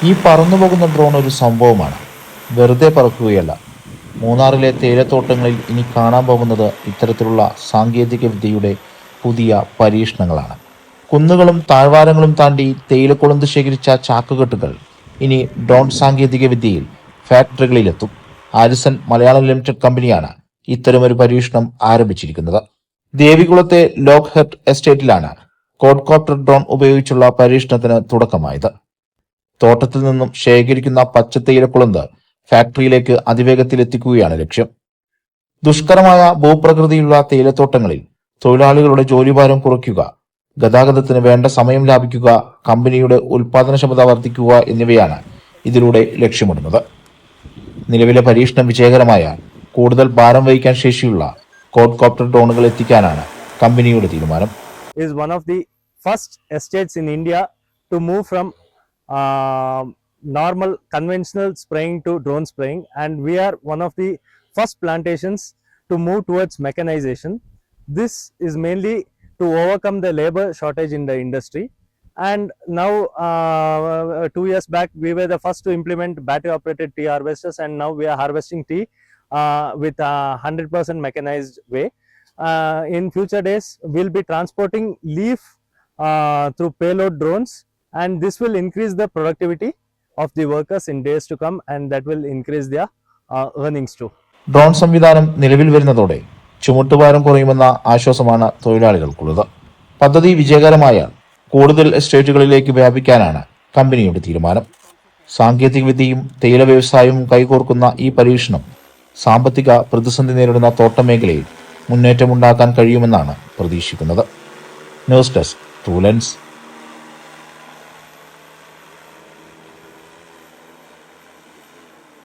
ഈ പറന്നുപോകുന്ന ഡ്രോൺ ഒരു സംഭവമാണ്, വെറുതെ പറക്കുകയല്ല. മൂന്നാറിലെ തേയിലത്തോട്ടങ്ങളിൽ ഇനി കാണാൻ പോകുന്നത് ഇത്തരത്തിലുള്ള സാങ്കേതിക വിദ്യയുടെ പുതിയ പരീക്ഷണങ്ങളാണ്. കുന്നുകളും താഴ്വാരങ്ങളും താണ്ടി തേയിലക്കൊളുന്ത് ശേഖരിച്ച ചാക്കുകെട്ടുകൾ ഇനി ഡ്രോൺ സാങ്കേതിക വിദ്യയിൽ ഫാക്ടറികളിലെത്തും. ആരിസൺ മലയാളം ലിമിറ്റഡ് കമ്പനിയാണ് ഇത്തരമൊരു പരീക്ഷണം ആരംഭിച്ചിരിക്കുന്നത്. ദേവികുളത്തെ ലോക്ക് ഹെർട്ട് എസ്റ്റേറ്റിലാണ് ക്വാഡ്കോപ്റ്റർ ഡ്രോൺ ഉപയോഗിച്ചുള്ള പരീക്ഷണത്തിന് തുടക്കമായത്. തോട്ടത്തിൽ നിന്നും ശേഖരിക്കുന്ന പച്ചത്തേയിലക്കുളന്ത് ഫാക്ടറിയിലേക്ക് അതിവേഗത്തിൽ എത്തിക്കുകയാണ് ലക്ഷ്യം. ദുഷ്കരമായ ഭൂപ്രകൃതിയുള്ള തേയിലത്തോട്ടങ്ങളിൽ തൊഴിലാളികളുടെ ജോലിഭാരം കുറയ്ക്കുക, ഗതാഗതത്തിന് വേണ്ട സമയം ലാഭിക്കുക, കമ്പനിയുടെ ഉൽപാദനക്ഷമത വർദ്ധിക്കുക എന്നിവയാണ് ഇതിലൂടെ ലക്ഷ്യമിടുന്നത്. നിലവിലെ പരീക്ഷണം വിജയകരമായാൽ കൂടുതൽ ഭാരം വഹിക്കാൻ ശേഷിയുള്ള ക്വാഡ്കോപ്റ്റർ ഡ്രോണുകൾ എത്തിക്കാനാണ് കമ്പനിയുടെ തീരുമാനം. Is one of the first estates in India to move from normal conventional spraying to drone spraying, and we are one of the first plantations to move towards mechanization. This is mainly to overcome the labor shortage in the industry. And now 2 years back we were the first to implement battery operated tea harvesters, and now we are harvesting tea with 100% mechanized way. In future days we'll be transporting leaf through payload drones, and this will increase the productivity of the workers in days to come, and that will increase their earnings too. Drone സംവിധാനം നിലവിൽ വരുന്നതോടെ ചുമട്ടുഭാരം കുറയുമെന്ന ആശ്വാസമാണ് തൊഴിലാളികൾക്കുള്ളത്. പദ്ധതി വിജയകരമായാൽ കൂടുതൽ എസ്റ്റേറ്റുകളിലേക്ക് വ്യാപിക്കാനാണ് കമ്പനിയുടെ തീരുമാനം. സാങ്കേതികവിദ്യയും തേയില വ്യവസായവും കൈകോർക്കുന്ന ഈ പരീക്ഷണം സാമ്പത്തിക പ്രതിസന്ധി നേരിടുന്ന തോട്ടമേഖലയിൽ മുന്നേറ്റമുണ്ടാക്കാൻ കഴിയുമെന്നാണ് പ്രതീക്ഷിക്കുന്നത്. News desk, true lens.